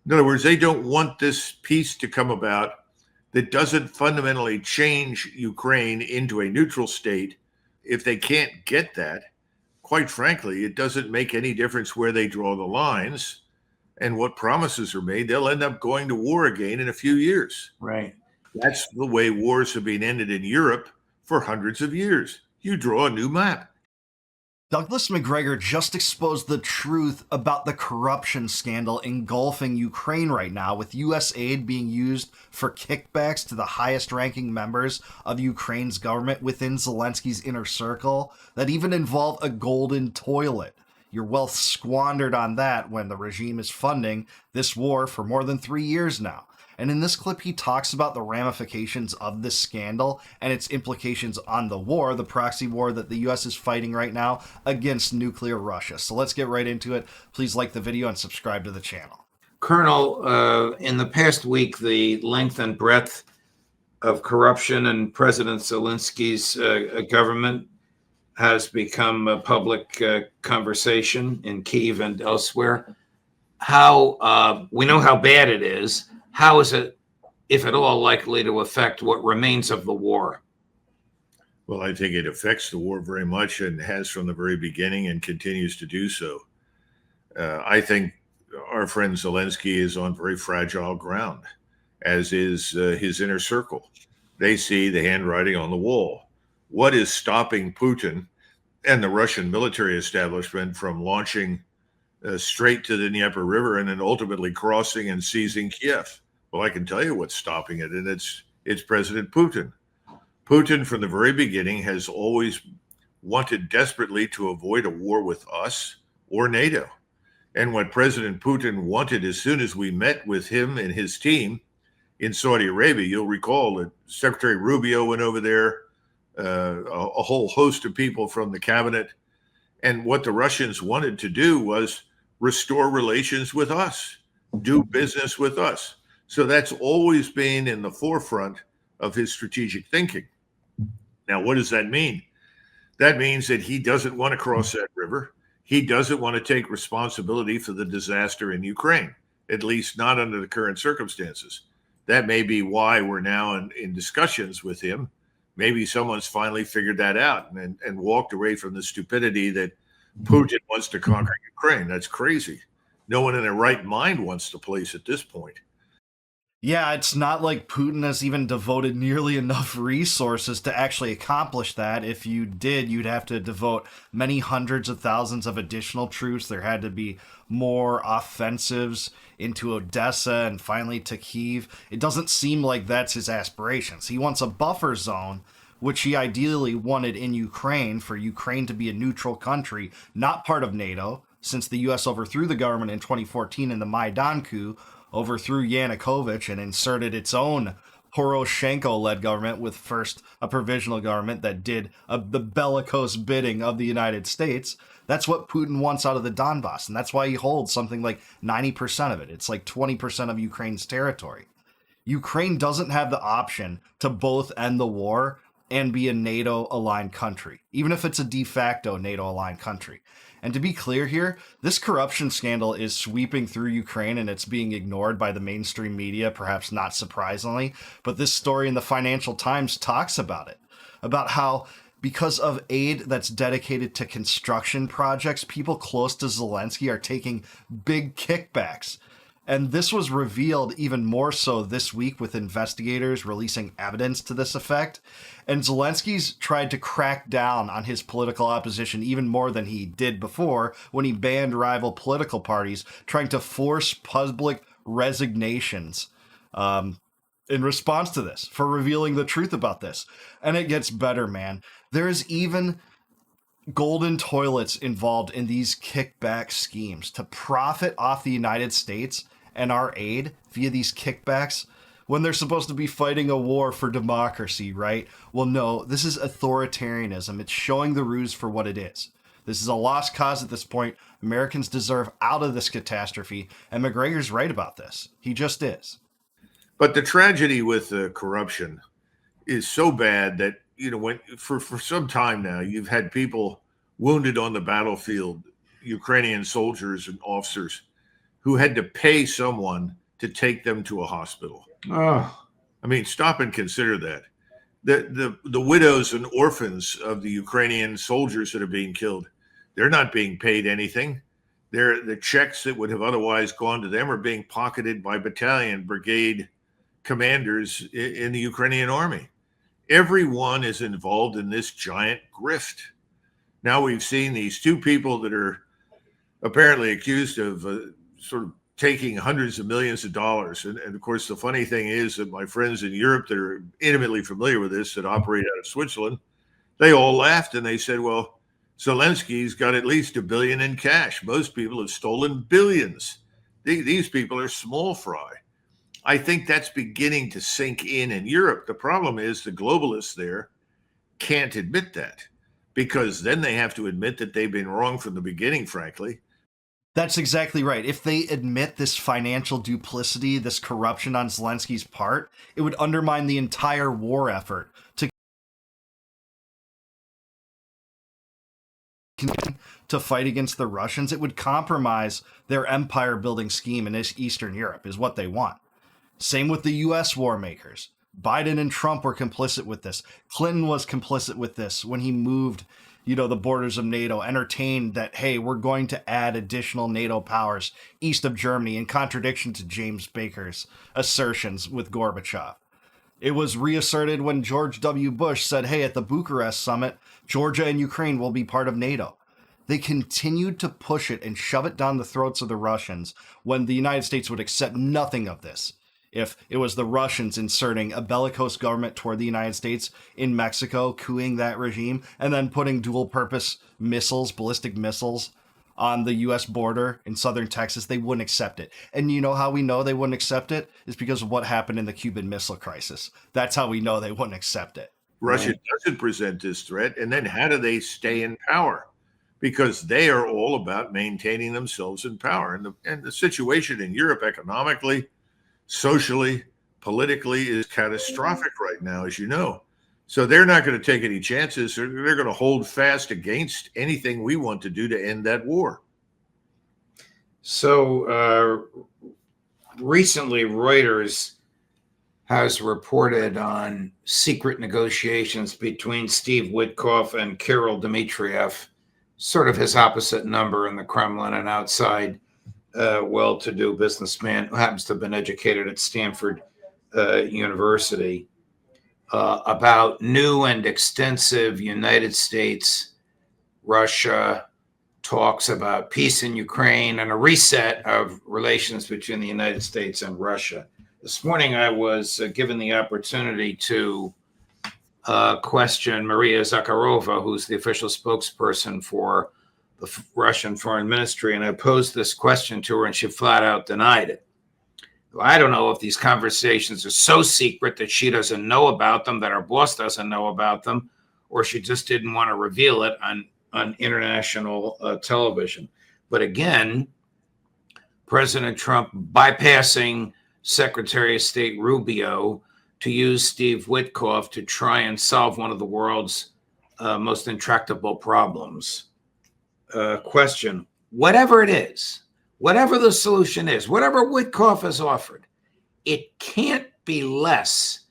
In other words, they don't want this peace to come about that doesn't fundamentally change Ukraine into a neutral state. If they can't get that, quite frankly, it doesn't make any difference where they draw the lines and what promises are made. They'll end up going to war again in a few years. Right. That's the way wars have been ended in Europe for hundreds of years. You draw a new map. Douglas Macgregor just exposed the truth about the corruption scandal engulfing Ukraine right now, with U.S. aid being used for kickbacks to the highest-ranking members of Ukraine's government within Zelensky's inner circle that even involve a golden toilet. Your wealth squandered on that when the regime is funding this war for more than 3 years now. And in this clip, he talks about the ramifications of this scandal and its implications on the war, the proxy war that the U.S. is fighting right now against nuclear Russia. So let's get right into it. Please like the video and subscribe to the channel. Colonel, in the past week, the length and breadth of corruption in President Zelensky's government has become a public conversation in Kyiv and elsewhere. How we know how bad it is. How is it, if at all, likely to affect what remains of the war? Well, I think it affects the war very much and has from the very beginning and continues to do so. I think our friend Zelensky is on very fragile ground, as is his inner circle. They see the handwriting on the wall. What is stopping Putin and the Russian military establishment from launching straight to the Dnieper River and then ultimately crossing and seizing Kiev? Well, I can tell you what's stopping it, and it's President Putin. Putin, from the very beginning, has always wanted desperately to avoid a war with us or NATO. And what President Putin wanted as soon as we met with him and his team in Saudi Arabia, you'll recall that Secretary Rubio went over there, a whole host of people from the cabinet. And what the Russians wanted to do was restore relations with us, do business with us. So that's always been in the forefront of his strategic thinking. Now, what does that mean? That means that he doesn't want to cross that river. He doesn't want to take responsibility for the disaster in Ukraine, at least not under the current circumstances. That may be why we're now in discussions with him. Maybe someone's finally figured that out and walked away from the stupidity that Putin wants to conquer Ukraine. That's crazy. No one in their right mind wants to place at this point. Yeah, it's not like Putin has even devoted nearly enough resources to actually accomplish that. If you did, you'd have to devote many hundreds of thousands of additional troops. There had to be more offensives into Odessa and finally to Kyiv. It doesn't seem like that's his aspirations. He wants a buffer zone, which he ideally wanted in Ukraine, for Ukraine to be a neutral country, not part of NATO, since the U.S. overthrew the government in 2014 in the Maidan coup, overthrew Yanukovych and inserted its own Poroshenko-led government with first a provisional government that did the bellicose bidding of the United States. That's what Putin wants out of the Donbass, and that's why he holds something like 90% of it. It's like 20% of Ukraine's territory. Ukraine doesn't have the option to both end the war and be a NATO-aligned country, even if it's a de facto NATO-aligned country. And to be clear here, this corruption scandal is sweeping through Ukraine and it's being ignored by the mainstream media, perhaps not surprisingly. But this story in the Financial Times talks about it, about how because of aid that's dedicated to construction projects, people close to Zelensky are taking big kickbacks. And this was revealed even more so this week with investigators releasing evidence to this effect. And Zelensky's tried to crack down on his political opposition even more than he did before when he banned rival political parties, trying to force public resignations in response to this, for revealing the truth about this. And it gets better, man. There's even golden toilets involved in these kickback schemes to profit off the United States and our aid via these kickbacks when they're supposed to be fighting a war for democracy, right? Well, no, this is authoritarianism. It's showing the ruse for what it is. This is a lost cause at this point. Americans deserve out of this catastrophe, and Macgregor's right about this. He just is. But the tragedy with corruption is so bad that, you know, when for some time now, you've had people wounded on the battlefield, Ukrainian soldiers and officers who had to pay someone to take them to a hospital. Oh, I mean, stop and consider that. The widows and orphans of the Ukrainian soldiers that are being killed, they're not being paid anything. The checks that would have otherwise gone to them are being pocketed by battalion, brigade commanders in the Ukrainian army. Everyone is involved in this giant grift. Now we've seen these two people that are apparently accused of sort of taking hundreds of millions of dollars. And of course, the funny thing is that my friends in Europe that are intimately familiar with this, that operate out of Switzerland, they all laughed and they said, well, Zelensky's got at least $1 billion in cash. Most people have stolen billions. These people are small fry. I think that's beginning to sink in Europe. The problem is the globalists there can't admit that, because then they have to admit that they've been wrong from the beginning, frankly. That's exactly right. If they admit this financial duplicity, this corruption on Zelensky's part, it would undermine the entire war effort to fight against the Russians. It would compromise their empire-building scheme in Eastern Europe, is what they want. Same with the U.S. war makers. Biden and Trump were complicit with this. Clinton was complicit with this when he moved, the borders of NATO, entertained that, hey, we're going to add additional NATO powers east of Germany, in contradiction to James Baker's assertions with Gorbachev. It was reasserted when George W. Bush said, hey, at the Bucharest summit, Georgia and Ukraine will be part of NATO. They continued to push it and shove it down the throats of the Russians when the United States would accept nothing of this. If it was the Russians inserting a bellicose government toward the United States in Mexico, coupping that regime, and then putting dual-purpose missiles, ballistic missiles, on the U.S. border in southern Texas, they wouldn't accept it. And you know how we know they wouldn't accept it? Is because of what happened in the Cuban Missile Crisis. That's how we know they wouldn't accept it. Russia doesn't present this threat, and then how do they stay in power? Because they are all about maintaining themselves in power. And the situation in Europe economically, socially, politically is catastrophic right now, as you know. So they're not going to take any chances. They're going to hold fast against anything we want to do to end that war. So recently, Reuters has reported on secret negotiations between Steve Witkoff and Kirill Dmitriev, sort of his opposite number in the Kremlin, and outside well-to-do businessman who happens to have been educated at Stanford University, about new and extensive United States-Russia talks about peace in Ukraine and a reset of relations between the United States and Russia. This morning, I was given the opportunity to question Maria Zakharova, who's the official spokesperson for the Russian Foreign Ministry, and I posed this question to her, and she flat out denied it. I don't know if these conversations are so secret that she doesn't know about them, that our boss doesn't know about them, or she just didn't want to reveal it on international television. But again, President Trump bypassing Secretary of State Rubio to use Steve Witkoff to try and solve one of the world's most intractable problems. Question, whatever it is, whatever the solution is, whatever Witkoff has offered, it can't be less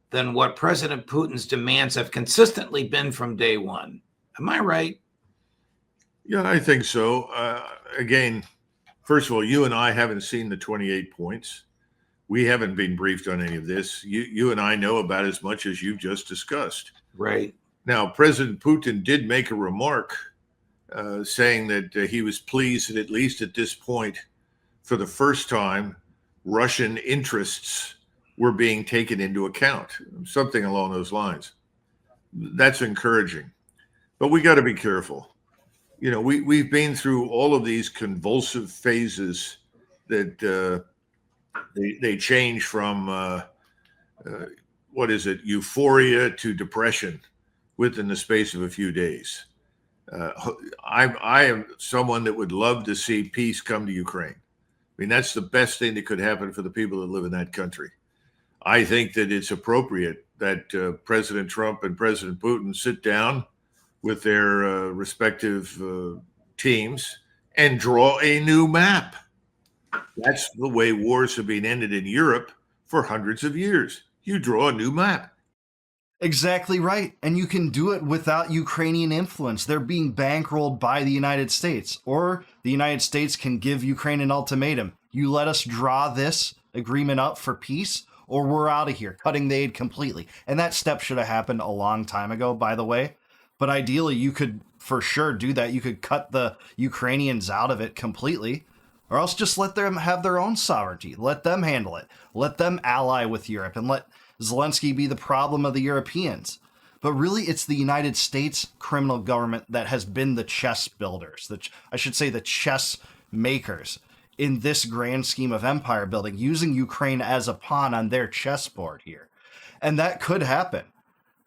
than what President Putin's demands have consistently been from day one. Am I right? Yeah, I think so. Again, first of all, you and I haven't seen the 28 points. We haven't been briefed on any of this. You and I know about as much as you've just discussed. Right. Now, President Putin did make a remark saying that he was pleased that at least at this point, for the first time, Russian interests were being taken into account, something along those lines. That's encouraging. But we got to be careful. We've been through all of these convulsive phases that they change from, euphoria to depression within the space of a few days. I am someone that would love to see peace come to Ukraine. I mean, that's the best thing that could happen for the people that live in that country. I think that it's appropriate that President Trump and President Putin sit down with their respective teams and draw a new map. That's the way wars have been ended in Europe for hundreds of years. You draw a new map. Exactly right. And you can do it without Ukrainian influence. They're being bankrolled by the United States. Or the United States can give Ukraine an ultimatum. You let us draw this agreement up for peace, or we're out of here, cutting the aid completely. And that step should have happened a long time ago, by the way. But ideally, you could for sure do that. You could cut the Ukrainians out of it completely, or else just let them have their own sovereignty. Let them handle it. Let them ally with Europe and let Zelensky be the problem of the Europeans. But really, it's the United States criminal government that has been the chess builders, I should say the chess makers in this grand scheme of empire building, using Ukraine as a pawn on their chessboard here. And that could happen.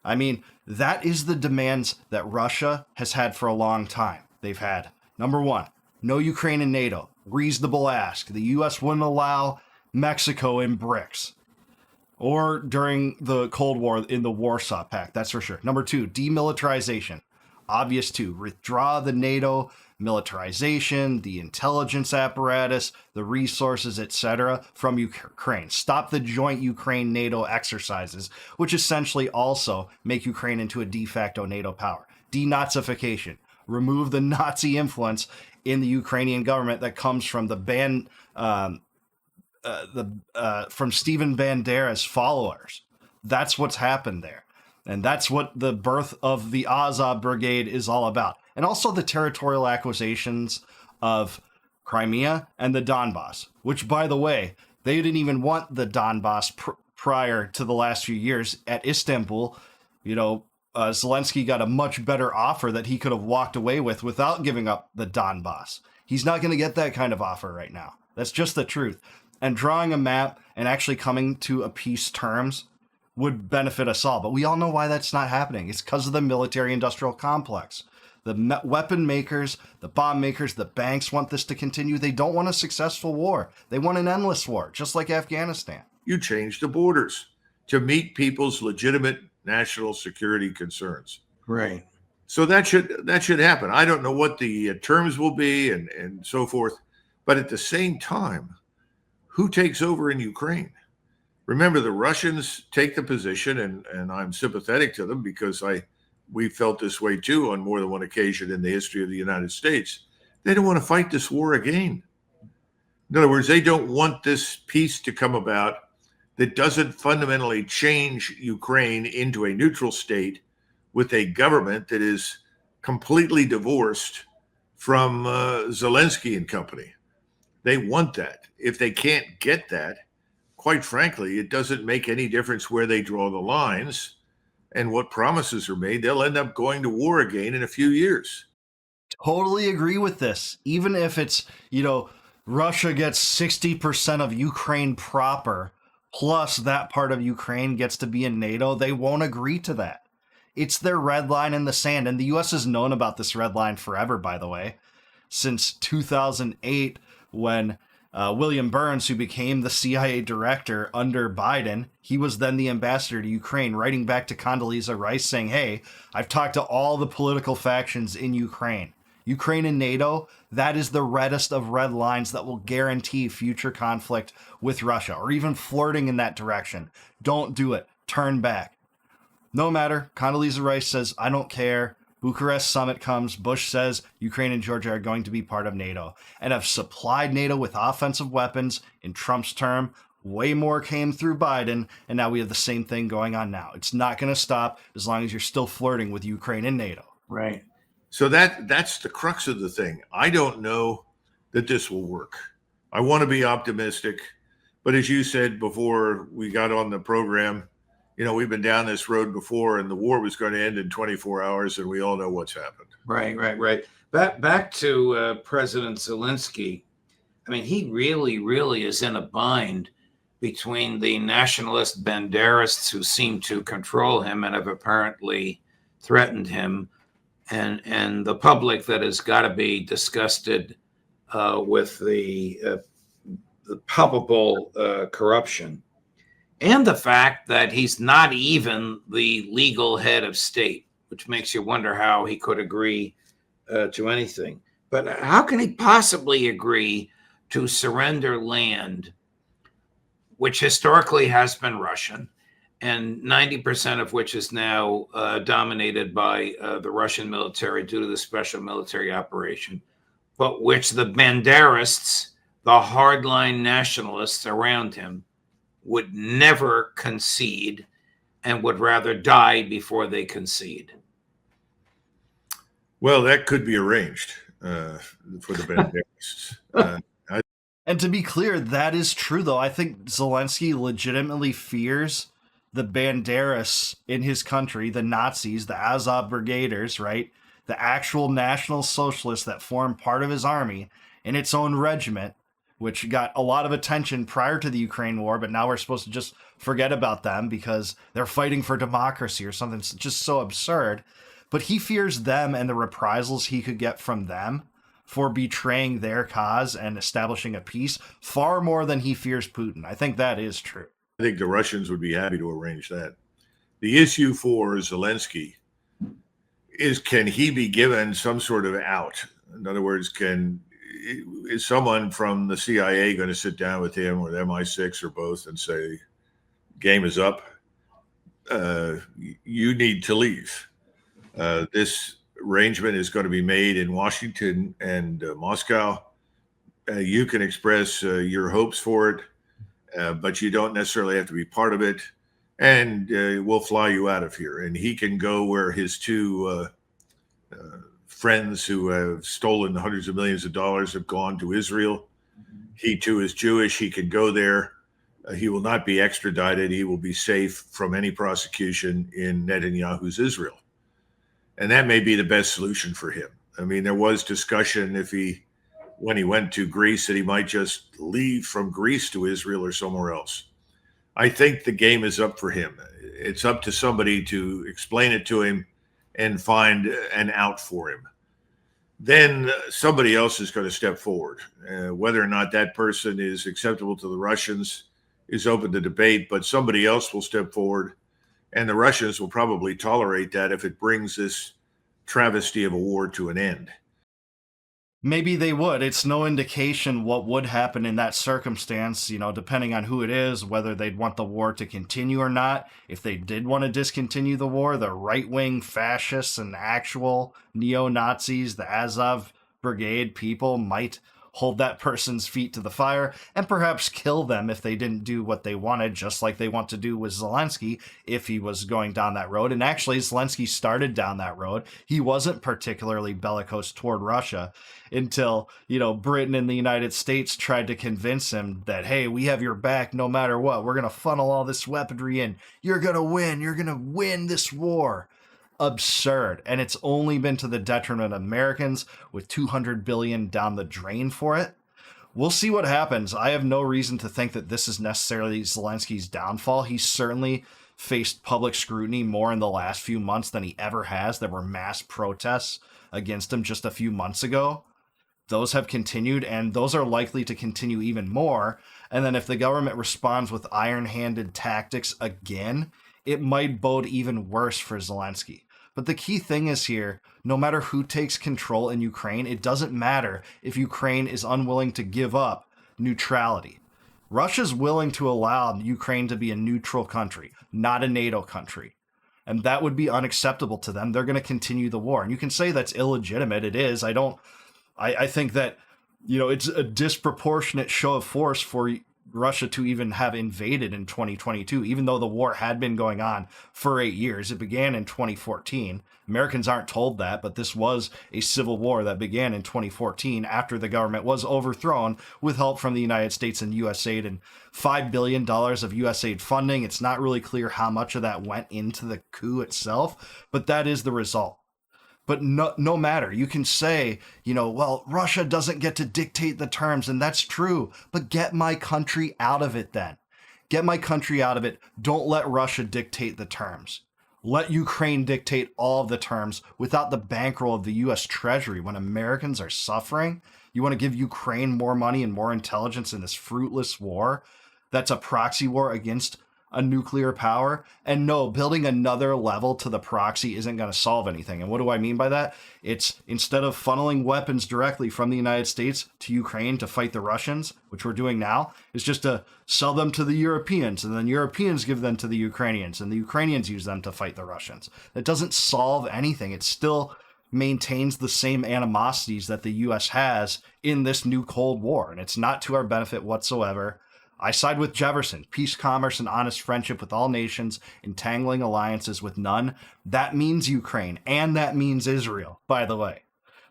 I mean, that is the demands that Russia has had for a long time. They've had, number one, no Ukraine in NATO. Reasonable ask. The U.S. wouldn't allow Mexico in BRICS. Or during the Cold War in the Warsaw Pact, that's for sure. Number two, demilitarization. Obvious too. Withdraw the NATO militarization, the intelligence apparatus, the resources, etc. from Ukraine. Stop the joint Ukraine-NATO exercises, which essentially also make Ukraine into a de facto NATO power. Denazification. Remove the Nazi influence in the Ukrainian government that comes from the from Stephen Bandera's followers. That's what's happened there. And that's what the birth of the Azov Brigade is all about. And also the territorial acquisitions of Crimea and the Donbass, which, by the way, they didn't even want the Donbass prior to the last few years at Istanbul. Zelensky got a much better offer that he could have walked away with without giving up the Donbass. He's not going to get that kind of offer right now. That's just the truth. And drawing a map and actually coming to a peace terms would benefit us all. But we all know why that's not happening. It's because of the military-industrial complex. The weapon makers, the bomb makers, the banks want this to continue. They don't want a successful war. They want an endless war, just like Afghanistan. You change the borders to meet people's legitimate national security concerns. Right. So that should happen. I don't know what the terms will be and so forth. But at the same time, who takes over in Ukraine? Remember, the Russians take the position, and I'm sympathetic to them because we felt this way too on more than one occasion in the history of the United States. They don't want to fight this war again. In other words, they don't want this peace to come about that doesn't fundamentally change Ukraine into a neutral state with a government that is completely divorced from Zelensky and company. They want that. If they can't get that, quite frankly, it doesn't make any difference where they draw the lines and what promises are made. They'll end up going to war again in a few years. Totally agree with this. Even if it's, Russia gets 60% of Ukraine proper, plus that part of Ukraine gets to be in NATO, they won't agree to that. It's their red line in the sand. And the U.S. has known about this red line forever, by the way, since 2008, when William Burns, who became the CIA director under Biden, he was then the ambassador to Ukraine, writing back to Condoleezza Rice saying, hey, I've talked to all the political factions in Ukraine. Ukraine and NATO, that is the reddest of red lines that will guarantee future conflict with Russia, or even flirting in that direction. Don't do it. Turn back. No matter. Condoleezza Rice says, I don't care. Bucharest summit comes. Bush says Ukraine and Georgia are going to be part of NATO and have supplied NATO with offensive weapons in Trump's term. Way more came through Biden, and now we have the same thing going on now. It's not going to stop as long as you're still flirting with Ukraine and NATO. Right. So that's the crux of the thing. I don't know that this will work. I want to be optimistic, but as you said before we got on the program, we've been down this road before, and the war was going to end in 24 hours, and we all know what's happened. Right. Back to President Zelensky. I mean, he really is in a bind between the nationalist Banderists who seem to control him and have apparently threatened him, and the public that has got to be disgusted with the palpable corruption. And the fact that he's not even the legal head of state, which makes you wonder how he could agree to anything. But how can he possibly agree to surrender land, which historically has been Russian, and 90% of which is now dominated by the Russian military due to the special military operation, but which the Banderists, the hardline nationalists around him, would never concede and would rather die before they concede. Well, that could be arranged for the Banderists. And to be clear, that is true, though. I think Zelensky legitimately fears the Banderas in his country, the Nazis, the Azov Brigaders, right? The actual National Socialists that form part of his army in its own regiment, which got a lot of attention prior to the Ukraine war, but now we're supposed to just forget about them because they're fighting for democracy or something just so absurd. But he fears them and the reprisals he could get from them for betraying their cause and establishing a peace far more than he fears Putin. I think that is true. I think the Russians would be happy to arrange that. The issue for Zelensky is, can he be given some sort of out? In other words, is someone from the CIA going to sit down with him or the MI6 or both and say, game is up, you need to leave? This arrangement is going to be made in Washington and Moscow. You can express your hopes for it, but you don't necessarily have to be part of it. And we'll fly you out of here. And he can go where his two friends who have stolen hundreds of millions of dollars have gone, to Israel. He too is Jewish. He can go there. He will not be extradited. He will be safe from any prosecution in Netanyahu's Israel. And that may be the best solution for him. I mean, there was discussion when he went to Greece, that he might just leave from Greece to Israel or somewhere else. I think the game is up for him. It's up to somebody to explain it to him and find an out for him. Then somebody else is going to step forward. Whether or not that person is acceptable to the Russians is open to debate, but somebody else will step forward. And the Russians will probably tolerate that if it brings this travesty of a war to an end. Maybe they would. It's no indication what would happen in that circumstance, depending on who it is, whether they'd want the war to continue or not. If they did want to discontinue the war, the right-wing fascists and actual neo-Nazis, the Azov Brigade people, might hold that person's feet to the fire and perhaps kill them if they didn't do what they wanted, just like they want to do with Zelensky if he was going down that road. And actually, Zelensky started down that road. He wasn't particularly bellicose toward Russia until, Britain and the United States tried to convince him that, hey, we have your back no matter what. We're going to funnel all this weaponry in. You're going to win. You're going to win this war. Absurd. And it's only been to the detriment of Americans, with $200 billion down the drain for it. We'll see what happens. I have no reason to think that this is necessarily Zelensky's downfall. He's certainly faced public scrutiny more in the last few months than he ever has. There were mass protests against him just a few months ago. Those have continued, and those are likely to continue even more. And then if the government responds with iron-handed tactics again, it might bode even worse for Zelensky. But the key thing is here, no matter who takes control in Ukraine, it doesn't matter if Ukraine is unwilling to give up neutrality. Russia's willing to allow Ukraine to be a neutral country, not a NATO country. And that would be unacceptable to them. They're going to continue the war. And you can say that's illegitimate. It is. I think that, it's a disproportionate show of force for Russia to even have invaded in 2022, even though the war had been going on for 8 years. It began in 2014. Americans aren't told that, but this was a civil war that began in 2014 after the government was overthrown with help from the United States and U.S. aid and $5 billion of U.S. aid funding. It's not really clear how much of that went into the coup itself, but that is the result. But no matter, you can say, well, Russia doesn't get to dictate the terms, and that's true, but get my country out of it then. Get my country out of it. Don't let Russia dictate the terms. Let Ukraine dictate all of the terms without the bankroll of the U.S. Treasury. When Americans are suffering, you want to give Ukraine more money and more intelligence in this fruitless war that's a proxy war against a nuclear power. And no, building another level to the proxy isn't going to solve anything. And what do I mean by that? It's instead of funneling weapons directly from the United States to Ukraine to fight the Russians, which we're doing now, is just to sell them to the Europeans, and then Europeans give them to the Ukrainians, and the Ukrainians use them to fight the Russians. That doesn't solve anything. It still maintains the same animosities that the U.S. has in this new Cold War, and it's not to our benefit whatsoever. I side with Jefferson. Peace, commerce, and honest friendship with all nations, entangling alliances with none. That means Ukraine, and that means Israel, by the way.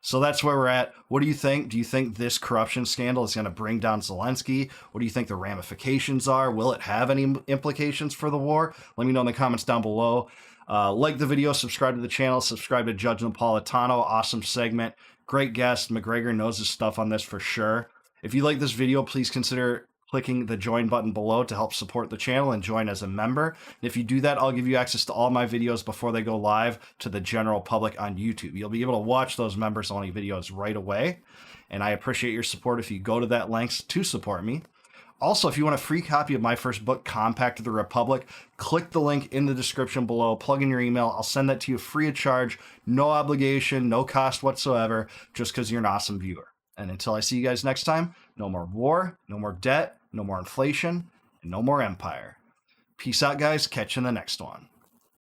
So that's where we're at. What do you think? Do you think this corruption scandal is going to bring down Zelensky? What do you think the ramifications are? Will it have any implications for the war? Let me know in the comments down below. Like the video, subscribe to the channel, subscribe to Judge Napolitano. Awesome segment. Great guest. Macgregor knows his stuff on this for sure. If you like this video, please consider clicking the join button below to help support the channel and join as a member. And if you do that, I'll give you access to all my videos before they go live to the general public on YouTube. You'll be able to watch those members-only videos right away. And I appreciate your support if you go to that link to support me. Also, if you want a free copy of my first book, Compact of the Republic, click the link in the description below, plug in your email. I'll send that to you free of charge, no obligation, no cost whatsoever, just because you're an awesome viewer. And until I see you guys next time, no more war, no more debt, no more inflation, and no more empire. Peace out, guys. Catch you in the next one.